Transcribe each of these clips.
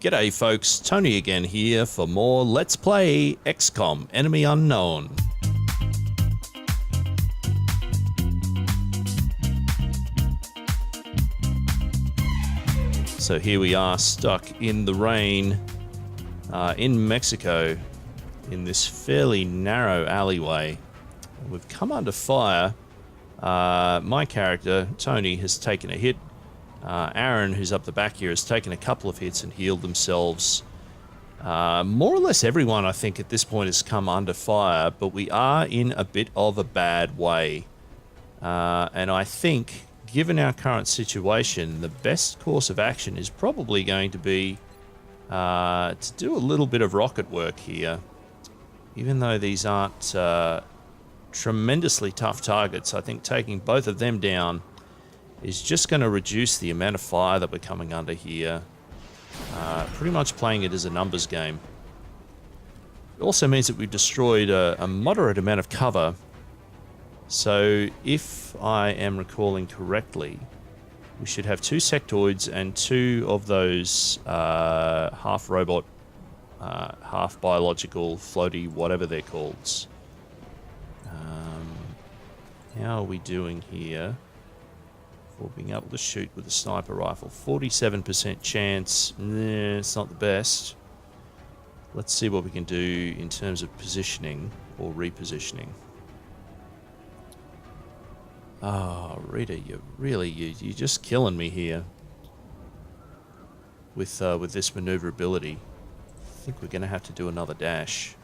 G'day folks, Tony again here for more Let's Play XCOM Enemy Unknown. So here we are stuck in the rain in Mexico in this fairly narrow alleyway. We've come under fire. My character, Tony, has taken a hit. Aaron, who's up the back here, has taken a couple of hits and healed themselves. More or less everyone, I think, at this point has come under fire, but we are in a bit of a bad way. And I think, given our current situation, the best course of action is probably going to be to do a little bit of rocket work here. Even though these aren't tremendously tough targets, I think taking both of them down is just going to reduce the amount of fire that we're coming under here. Pretty much playing it as a numbers game. It also means that we've destroyed a moderate amount of cover. So if I am recalling correctly, we should have 2 sectoids and 2 of those half robot, half biological, floaty, whatever they're called. How are we doing here for being able to shoot with a sniper rifle? 47% chance. It's not the best. Let's see what we can do in terms of positioning or repositioning. Oh, Rita, you're just killing me here with this maneuverability. I think we're going to have to do another dash.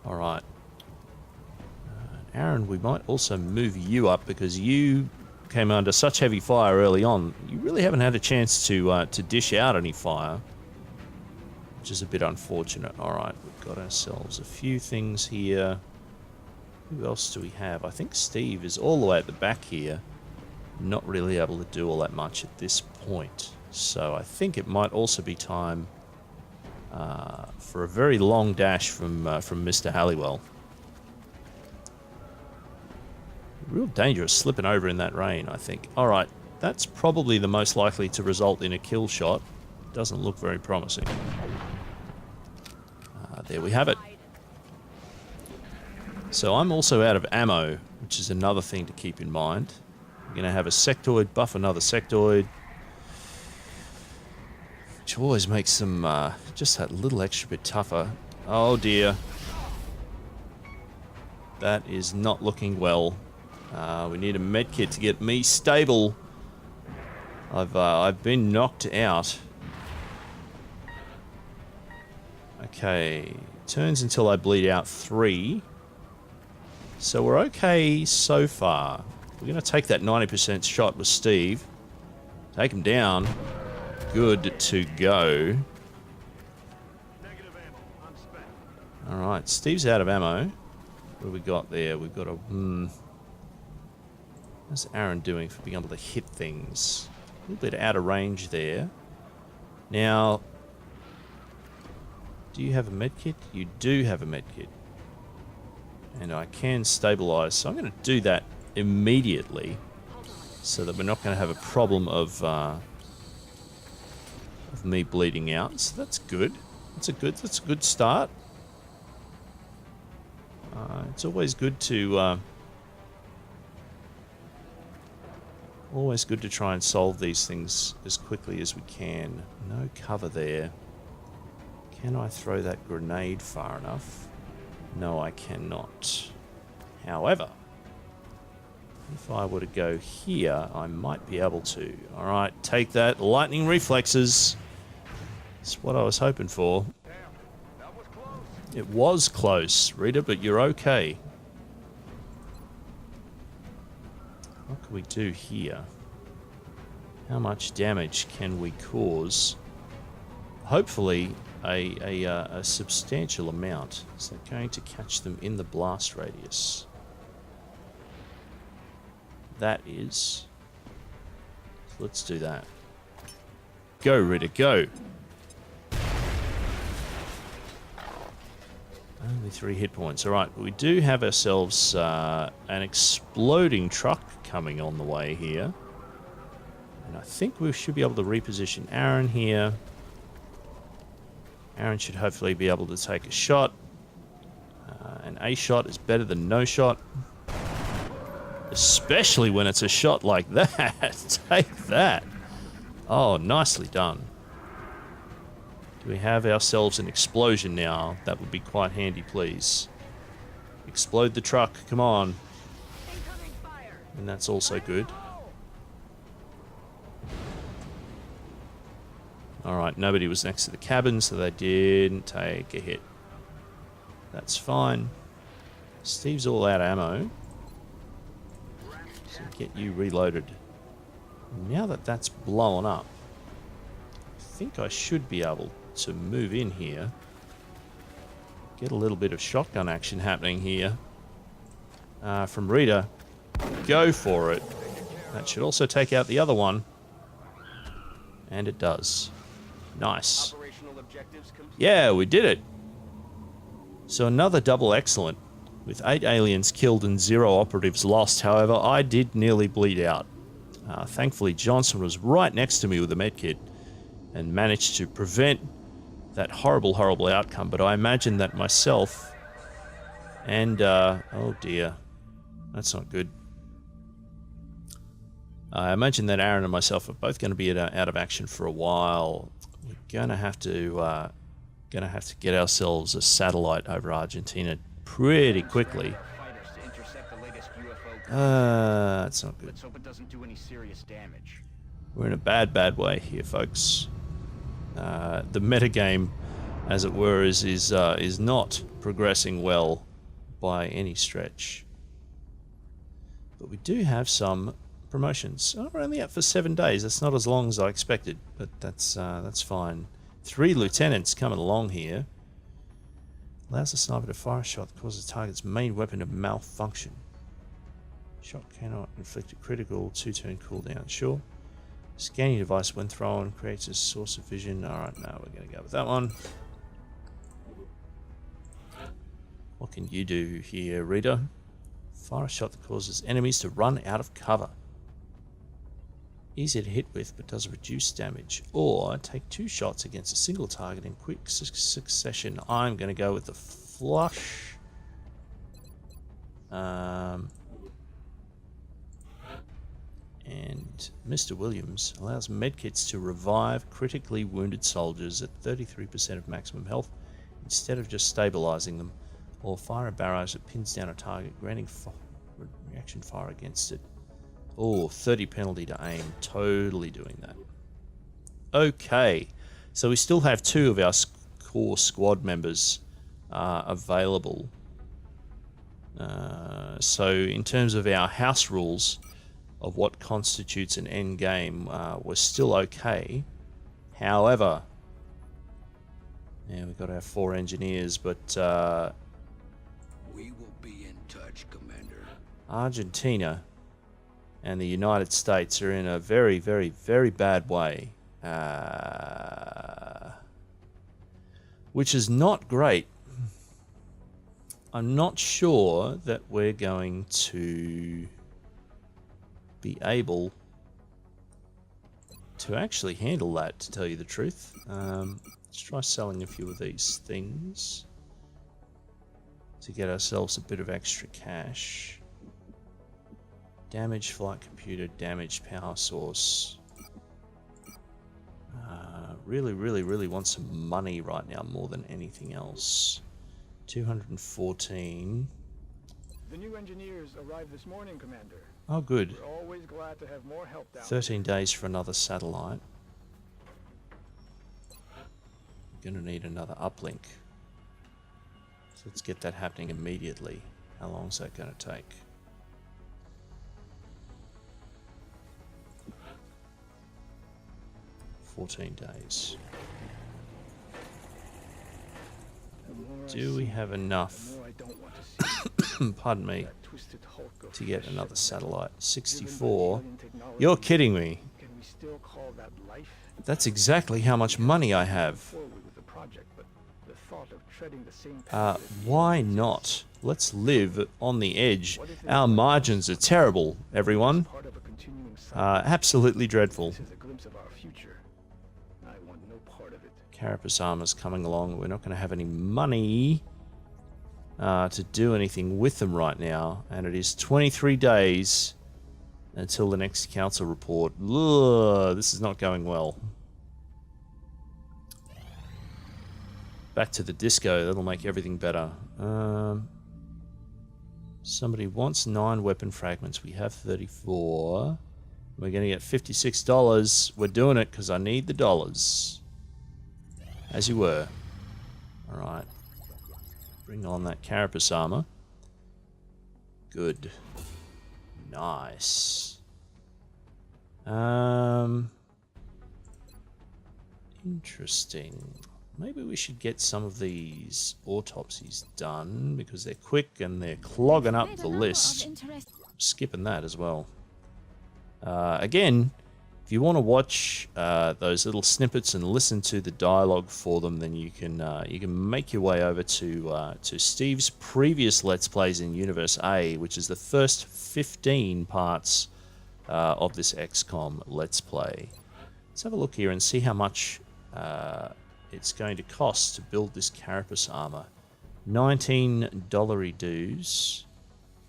All right. Aaron, we might also move you up because you came under such heavy fire early on. You really haven't had a chance to dish out any fire, which is a bit unfortunate. All right, we've got ourselves a few things here. Who else do we have? I think Steve is all the way at the back here, not really able to do all that much at this point. So I think it might also be time for a very long dash from Mr. Halliwell. Real dangerous slipping over in that rain, I think. Alright, that's probably the most likely to result in a kill shot. Doesn't look very promising. There we have it. So I'm also out of ammo, which is another thing to keep in mind. We're going to have a sectoid buff another sectoid, which always makes them just that little extra bit tougher. Oh dear. That is not looking well. We need a medkit to get me stable. I've been knocked out. Okay, turns until I bleed out 3. So we're okay so far. We're going to take that 90% shot with Steve. Take him down. Good to go. Alright, Steve's out of ammo. What have we got there? We've got a... How's Aaron doing for being able to hit things? A little bit out of range there. Now, do you have a medkit? You do have a medkit. And I can stabilize, so I'm going to do that immediately so that we're not going to have a problem of me bleeding out. So that's good. That's a good start. It's always good to try and solve these things as quickly as we can. No cover there. Can I throw that grenade far enough? No, I cannot. However, if I were to go here, I might be able to. Alright, take that. Lightning reflexes. That's what I was hoping for. It was close, Rita, but you're okay. What can we do here? How much damage can we cause? Hopefully a substantial amount. Is that going to catch them in the blast radius? That is. So let's do that. Go, Rita, go! Only 3 hit points. Alright, we do have ourselves an exploding truck coming on the way here. And I think we should be able to reposition Aaron here. Aaron should hopefully be able to take a shot. An A shot is better than no shot. Especially when it's a shot like that. Take that. Oh, nicely done. Do we have ourselves an explosion now? That would be quite handy, please. Explode the truck, come on. And that's also good. Alright, nobody was next to the cabin, so they didn't take a hit. That's fine. Steve's all out of ammo. So get you reloaded. Now that that's blown up, I think I should be able to move in here. Get a little bit of shotgun action happening here. From Rita. Go for it. That should also take out the other one. And it does. Nice. Yeah, we did it. So another double excellent. With 8 aliens killed and 0 operatives lost. However, I did nearly bleed out. Thankfully, Johnson was right next to me with a medkit and managed to prevent that horrible, horrible outcome. But I imagine that myself and, oh dear, that's not good. I imagine that Aaron and myself are both going to be out of action for a while. We're going to have to get ourselves a satellite over Argentina pretty quickly. That's not good. Let's hope it doesn't do any serious damage. We're in a bad, bad way here, folks. The metagame, as it were, is not progressing well by any stretch. But we do have some promotions. Oh, we're only out for 7 days. That's not as long as I expected, but that's fine. 3 lieutenants coming along here. Allows the sniper to fire a shot that causes the target's main weapon to malfunction. Shot cannot inflict a critical 2-turn cooldown. Sure. Scanning device when thrown creates a source of vision. Alright, no, we're going to go with that one. What can you do here, Rita? Fire a shot that causes enemies to run out of cover. Easy to hit with, but does reduce damage. Or take 2 shots against a single target in quick succession. I'm going to go with the flush. And Mr. Williams allows medkits to revive critically wounded soldiers at 33% of maximum health instead of just stabilizing them, or fire a barrage that pins down a target, granting reaction fire against it. Oh, 30 penalty to aim. Totally doing that. Okay, so we still have 2 of our core squad members available. So in terms of our house rules of what constitutes an end game, we're still okay. However, yeah, we've got our 4 engineers, but we will be in touch, Commander. Argentina and the United States are in a very, very, very bad way, which is not great. I'm not sure that we're going to be able to actually handle that, to tell you the truth. Let's try selling a few of these things to get ourselves a bit of extra cash. Damaged flight computer, damaged power source. Really, really, really want some money right now more than anything else. 214. The new engineers arrived this morning, Commander. Oh, good. We're always glad to have more help down 13 days for another satellite. We're going to need another uplink. So let's get that happening immediately. How long is that going to take? $14 days. Do we have enough, pardon me, to get another satellite? 64. You're kidding me. That's exactly how much money I have. Why not? Let's live on the edge. Our margins are terrible, everyone. Absolutely dreadful. This is a glimpse of our future. I want no part of it. Carapace armor's coming along. We're not going to have any money to do anything with them right now. And it is 23 days until the next council report. Ugh, this is not going well. Back to the disco. That'll make everything better. Somebody wants 9 weapon fragments. We have 34. We're going to get $56. We're doing it because I need the dollars. As you were. Alright. Bring on that carapace armor. Good. Nice. Interesting. Maybe we should get some of these autopsies done because they're quick and they're clogging up the list. Skipping that as well. Again, if you want to watch those little snippets and listen to the dialogue for them, then you can make your way over to Steve's previous Let's Plays in Universe A, which is the first 15 parts of this XCOM Let's Play. Let's have a look here and see how much it's going to cost to build this carapace armor. $19 dues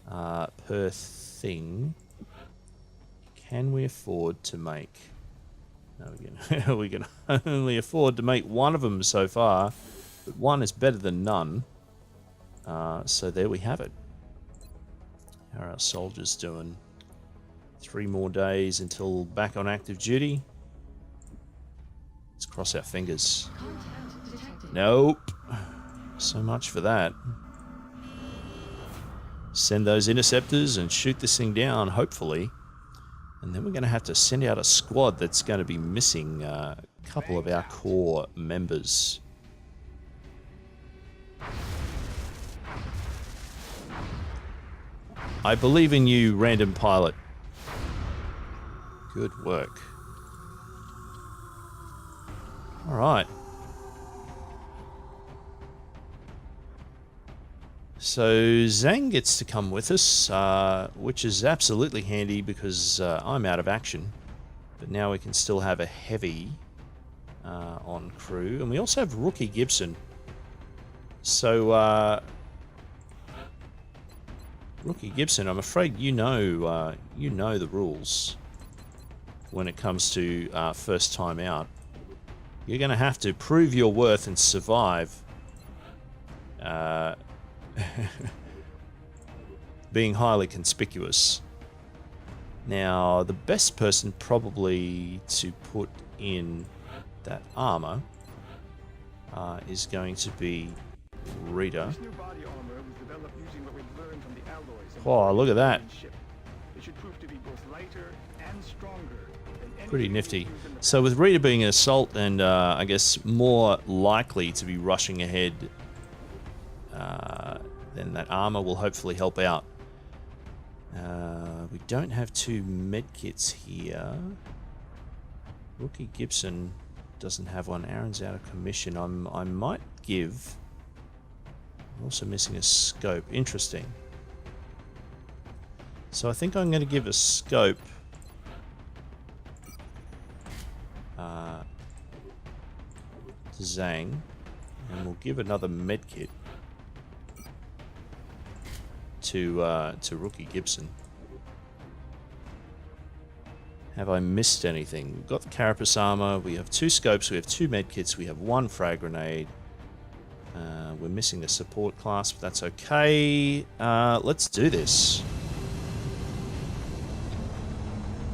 per thing. Can we afford to make... No, we can only afford to make one of them so far, but one is better than none. So there we have it. How are our soldiers doing? 3 more days until back on active duty. Let's cross our fingers. Nope. So much for that. Send those interceptors and shoot this thing down, hopefully. And then we're going to have to send out a squad that's going to be missing a couple of our core members. I believe in you, random pilot. Good work. Alright. So Zhang gets to come with us, which is absolutely handy because I'm out of action. But now we can still have a heavy on crew. And we also have Rookie Gibson. So, Rookie Gibson, I'm afraid you know the rules when it comes to first time out. You're going to have to prove your worth and survive being highly conspicuous. Now, the best person probably to put in that armor is going to be Rita. This new body armor was developed using what we've learned from the alloys. Oh, look at that. It should prove to be both lighter and stronger than any Pretty nifty. So with Rita being an assault and I guess more likely to be rushing ahead, then that armor will hopefully help out. We don't have 2 medkits here. Rookie Gibson doesn't have one. Aaron's out of commission. I might give... I'm also missing a scope. Interesting. So I think I'm going to give a scope to Zhang, and we'll give another medkit to Rookie Gibson. Have I missed anything? We've got the carapace armor, we have 2 scopes, we have 2 medkits, we have 1 frag grenade. We're missing a support class, but that's okay. Let's do this.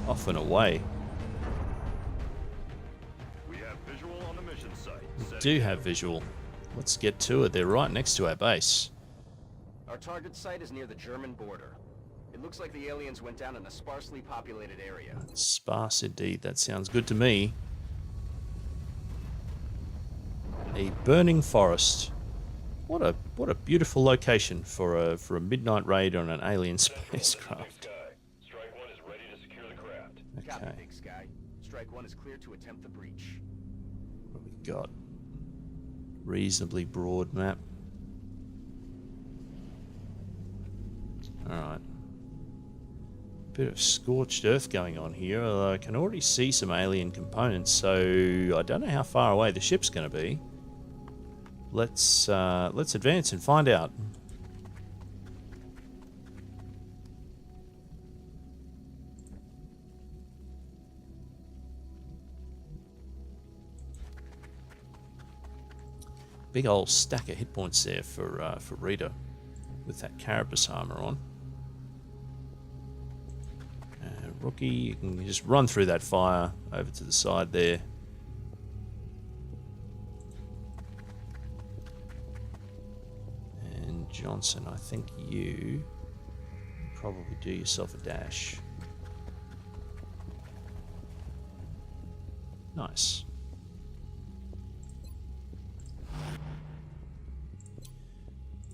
Off and away. We have visual on the mission site. We do have visual. Let's get to it. They're right next to our base. Our target site is near the German border. It looks like the aliens went down in a sparsely populated area. Sparse indeed. That sounds good to me. A burning forest. What a beautiful location for a midnight raid on an alien spacecraft. Strike 1 is ready to secure the craft. Copy, Okay. Big Sky. Strike 1 is clear to attempt the breach. What have we got? Reasonably broad map. Alright. bit of scorched earth going on here, although I can already see some alien components, so I don't know how far away the ship's going to be. Let's advance and find out. Big old stack of hit points there for Rita with that carapace armor on. Rookie, you can just run through that fire over to the side there. And Johnson, I think you probably do yourself a dash. Nice.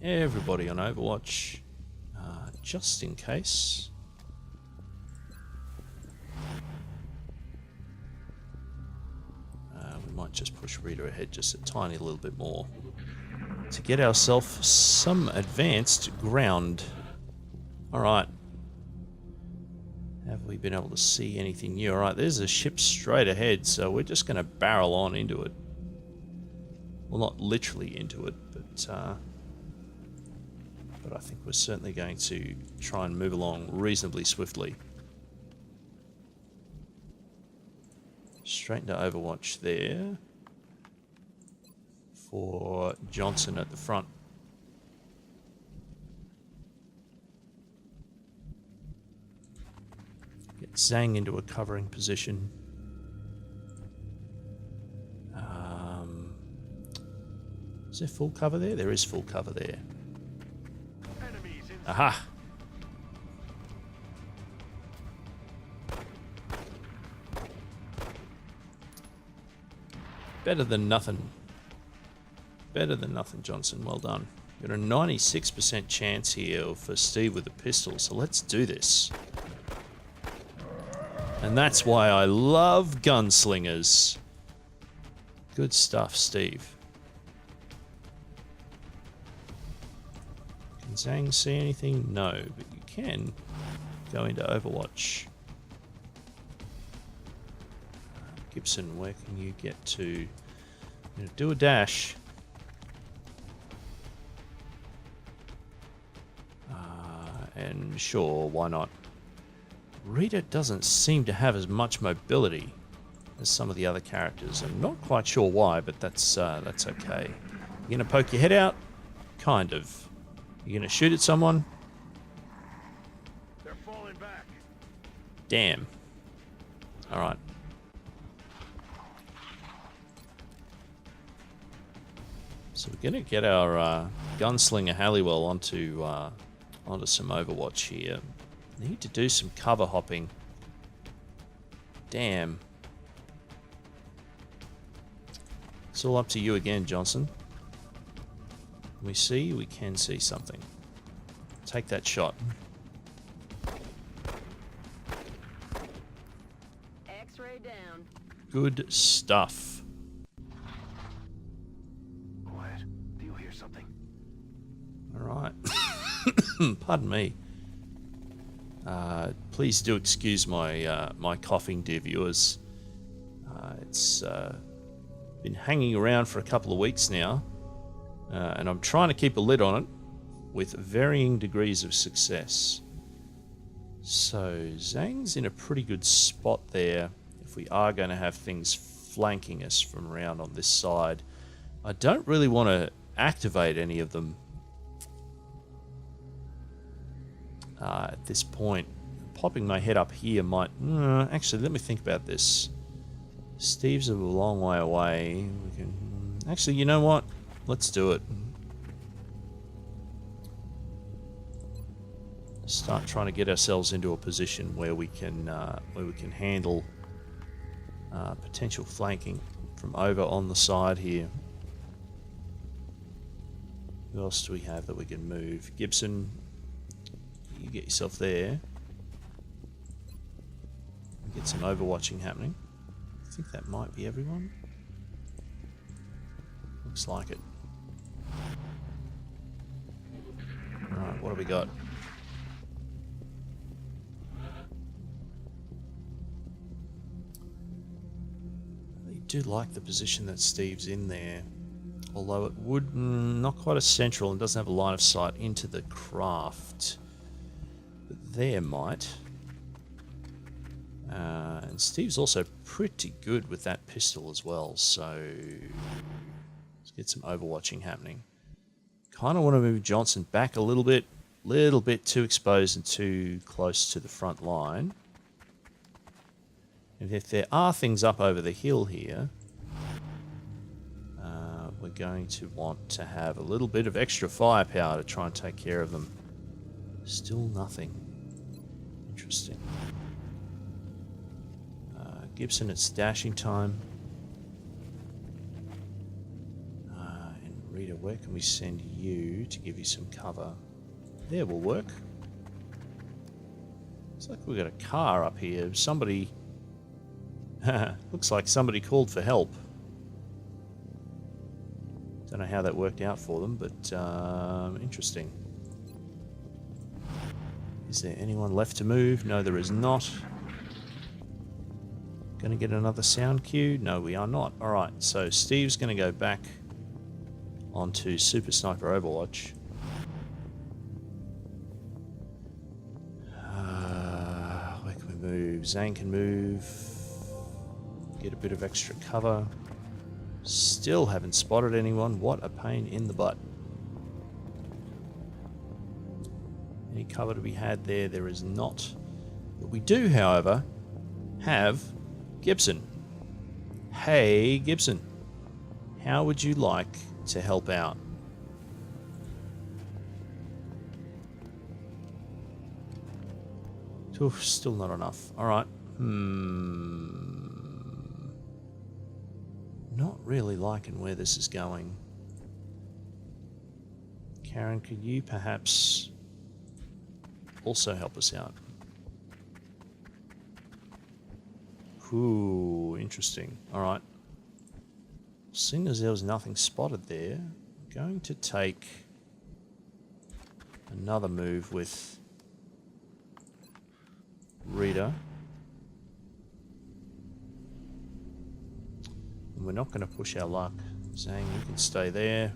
Everybody on Overwatch, just in case. We might just push Rita ahead just a tiny little bit more to get ourselves some advanced ground. Alright. Have we been able to see anything new? Alright, there's a ship straight ahead, so we're just going to barrel on into it. Well, not literally into it, but I think we're certainly going to try and move along reasonably swiftly. Straight into Overwatch there for Johnson at the front. Get Zhang into a covering position. Is there full cover there? There is full cover there. Aha! Better than nothing. Better than nothing, Johnson. Well done. Got a 96% chance here for Steve with a pistol, so let's do this. And that's why I love gunslingers. Good stuff, Steve. Can Zhang see anything? No, but you can go into Overwatch. Gibson, where can you get to? I'm going to do a dash. And sure, why not? Rita doesn't seem to have as much mobility as some of the other characters. I'm not quite sure why, but that's okay. You gonna poke your head out? Kind of. You gonna shoot at someone? They're falling back. Damn. All right. So we're gonna get our gunslinger Halliwell onto some Overwatch here. Need to do some cover hopping. Damn. It's all up to you again, Johnson. Can we see? We can see something. Take that shot. X-ray down. Good stuff. Quiet. Do you hear something? All right. Pardon me. Please do excuse my my coughing, dear viewers. It's been hanging around for a couple of weeks now, and I'm trying to keep a lid on it with varying degrees of success. So Zhang's in a pretty good spot there if we are going to have things flanking us from around on this side. I don't really want to activate any of them at this point. Popping my head up here might... actually, let me think about this. Steve's a long way away. We can... Actually, you know what? Let's do it. Start trying to get ourselves into a position where we can handle potential flanking from over on the side here. Who else do we have that we can move? Gibson, you get yourself there. Get some overwatching happening. I think that might be everyone. Looks like it. Alright, what have we got? do like the position that Steve's in there. Although it would not quite as central and doesn't have a line of sight into the craft. But there might. And Steve's also pretty good with that pistol as well, so let's get some overwatching happening. Kind of want to move Johnson back a little bit too exposed and too close to the front line. And if there are things up over the hill here, we're going to want to have a little bit of extra firepower to try and take care of them. Still nothing. Interesting. Gibson, it's dashing time. And Rita, where can we send you to give you some cover? There will work. Looks like we've got a car up here. Somebody... looks like somebody called for help. Don't know how that worked out for them, but interesting. Is there anyone left to move? No, there is not. Gonna get another sound cue? No, we are not. Alright, so Steve's gonna go back onto Super Sniper Overwatch. Where can we move? Zane can move. Get a bit of extra cover. Still haven't spotted anyone. What a pain in the butt. Any cover to be had there? There is not. But we do, however, have Gibson. Hey, Gibson. How would you like to help out? Oof, still not enough. Alright. Not really liking where this is going. Karen, could you perhaps also help us out? Ooh, interesting. Alright. Seeing as there was nothing spotted there, I'm going to take another move with Rita. And we're not going to push our luck. Saying you can stay there.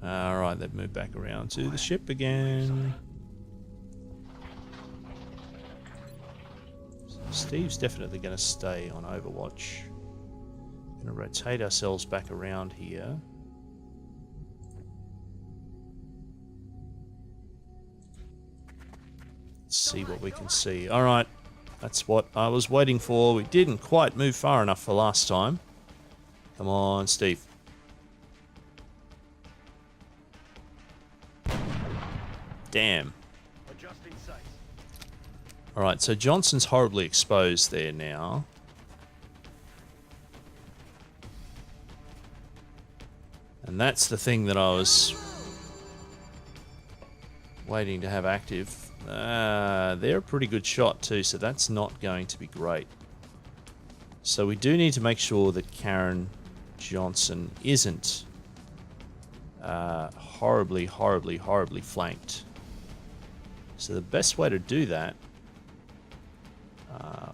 Alright, they've moved back around to the ship again. So Steve's definitely going to stay on Overwatch. Going to rotate ourselves back around here. Let's see what we can see. Alright, that's what I was waiting for. We didn't quite move far enough for last time. Come on, Steve. Damn. Alright, so Johnson's horribly exposed there now. And that's the thing that I was waiting to have active. They're a pretty good shot too, so that's not going to be great. So we do need to make sure that Karen Johnson isn't horribly flanked. So the best way to do that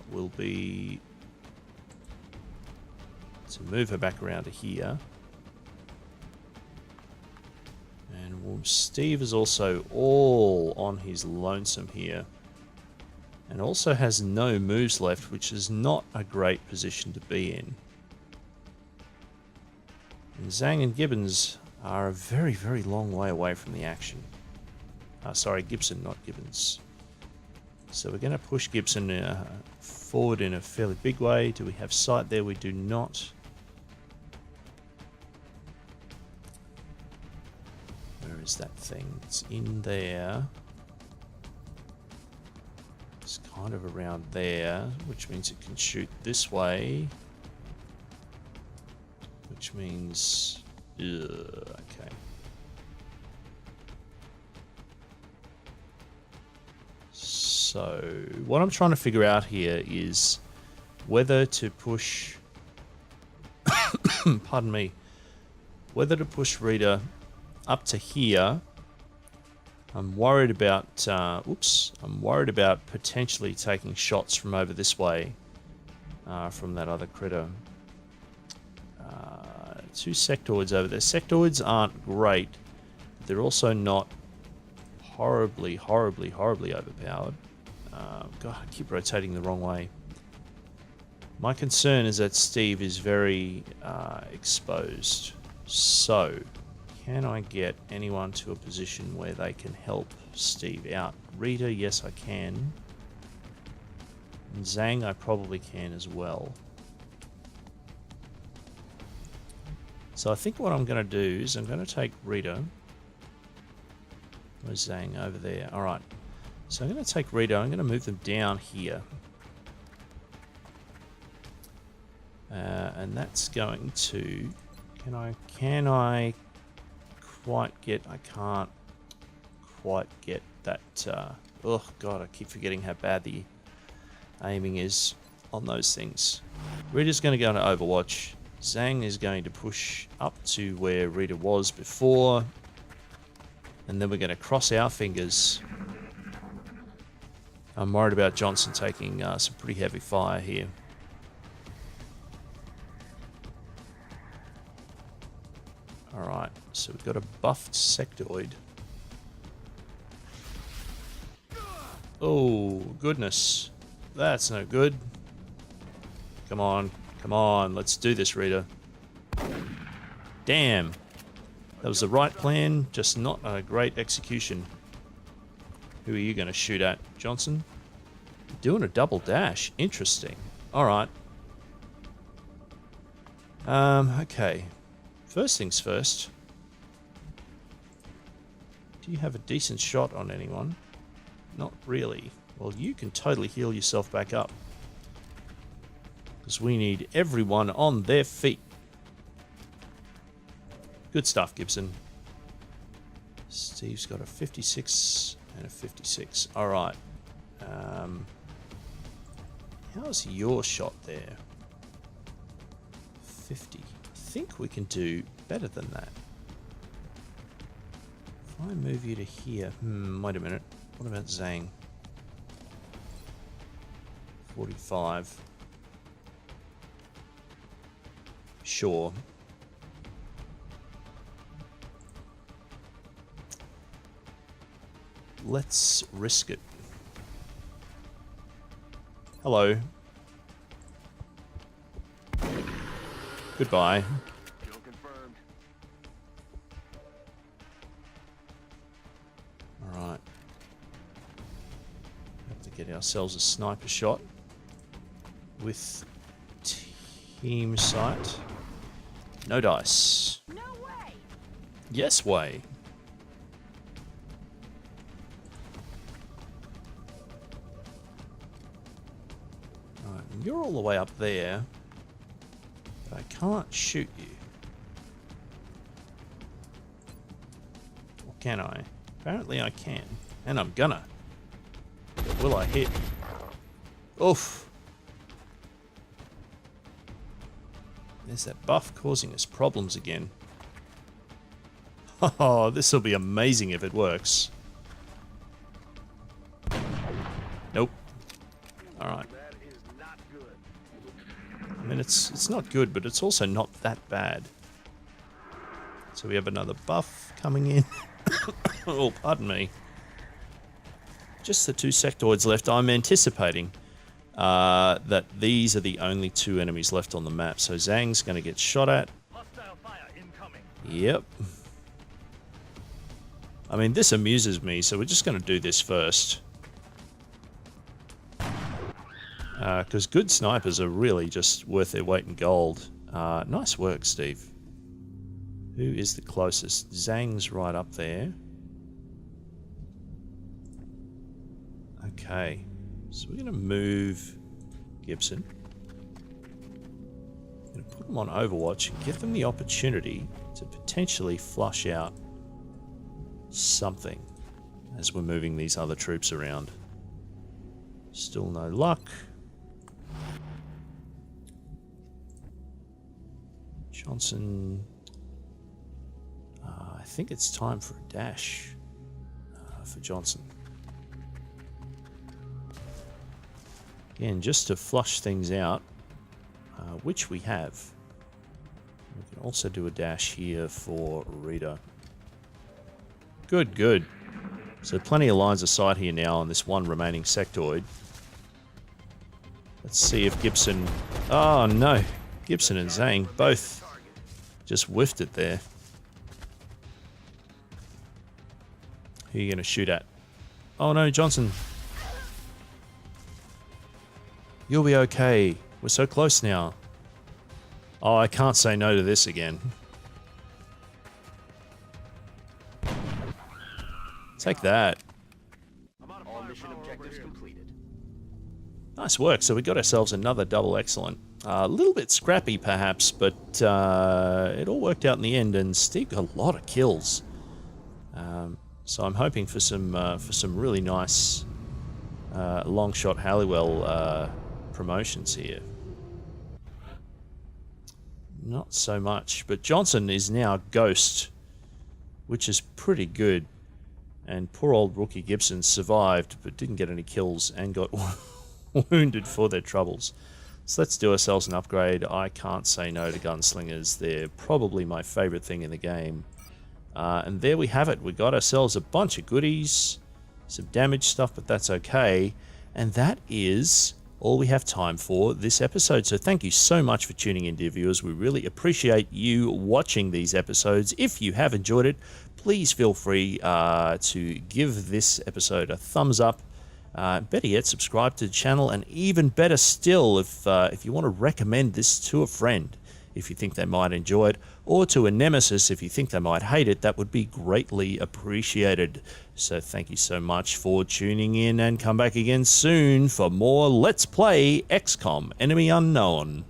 will be to move her back around to here. And Steve is also all on his lonesome here. And also has no moves left, which is not a great position to be in. And Zhang and Gibbons are a very long way away from the action. Sorry, Gibson, not Gibbons. So we're going to push Gibson forward in a fairly big way. Do we have sight there? We do not. Where is that thing? It's in there. It's kind of around there, which means it can shoot this way. Which means... okay. So, what I'm trying to figure out here is whether to push... pardon me. Whether to push Rita up to here I'm worried about, I'm worried about potentially taking shots from over this way, from that other critter. 2 sectoids over there. Sectoids aren't great. But they're also not horribly overpowered. God, I keep rotating the wrong way. My concern is that Steve is very exposed. So, can I get anyone to a position where they can help Steve out? Rita, yes I can. And Zhang, I probably can as well. So I think what I'm going to do is I'm going to take Rita. Where's Zhang? Over there. Alright. So I'm going to take Rita. I'm going to move them down here. And that's going to... Can I quite get... I can't quite get that... oh god, I keep forgetting how bad the aiming is on those things. Rita's going to go into Overwatch. Zhang is going to push up to where Rita was before. And then we're going to cross our fingers. I'm worried about Johnson taking some pretty heavy fire here. Alright, so we've got a buffed sectoid. Oh, goodness. That's no good. Come on, come on, let's do this, Rita. Damn. That was the right plan, just not a great execution. Who are you going to shoot at? Johnson? Doing a double dash. Interesting. Alright. Okay. First things first. Do you have a decent shot on anyone? Not really. Well, you can totally heal yourself back up. Because we need everyone on their feet. Good stuff, Gibson. Steve's got a 56 and a 56. Alright. How's your shot there? 50. I think we can do better than that. If I move you to here... wait a minute. What about Zhang? 45. Sure. Let's risk it. Hello. Goodbye. Kill confirmed. Alright. Have to get ourselves a sniper shot with team sight. No dice. No way! Yes way. Alright, you're all the way up there. But I can't shoot you. Or can I? Apparently I can. And I'm gonna. But will I hit? Oof. There's that buff causing us problems again. Oh, this will be amazing if it works. Nope. Alright. That is not good. I mean, it's not good, but it's also not that bad. So we have another buff coming in. Oh, pardon me. Just the 2 sectoids left. I'm anticipating that these are the only 2 enemies left on the map. So Zhang's going to get shot at. Hostile fire incoming. Yep. I mean, this amuses me, so we're just going to do this first. Because good snipers are really just worth their weight in gold. Nice work, Steve. Who is the closest? Zhang's right up there. Okay. So we're going to move Gibson. Going to put them on Overwatch and give them the opportunity to potentially flush out something as we're moving these other troops around. Still no luck. Johnson... I think it's time for a dash. for Johnson. Again, just to flush things out, which we have. We can also do a dash here for Rita. Good, good. So plenty of lines of sight here now on this one remaining sectoid. Let's see if Gibson... Oh, no. Gibson and Zhang both just whiffed it there. Who are you going to shoot at? Oh, no, Johnson. You'll be okay. We're so close now. Oh, I can't say no to this again. Take that. All mission objectives completed. Nice work. So we got ourselves another double excellent. A little bit scrappy, perhaps, but it all worked out in the end, and Steve got a lot of kills. So I'm hoping for some really nice long shot Halliwell promotions here. Not so much, but Johnson is now Ghost, which is pretty good. And poor old rookie Gibson survived, but didn't get any kills and got wounded for their troubles. So let's do ourselves an upgrade. I can't say no to gunslingers. They're probably my favorite thing in the game. And there we have it. We got ourselves a bunch of goodies, some damage stuff, but that's okay. And that is all we have time for this episode. So thank you so much for tuning in, dear viewers. We really appreciate you watching these episodes. If you have enjoyed it, please feel free to give this episode a thumbs up. Better yet, subscribe to the channel, and even better still, if you want to recommend this to a friend, if you think they might enjoy it, or to a nemesis if you think they might hate it, that would be greatly appreciated. So thank you so much for tuning in, and come back again soon for more Let's Play XCOM Enemy Unknown.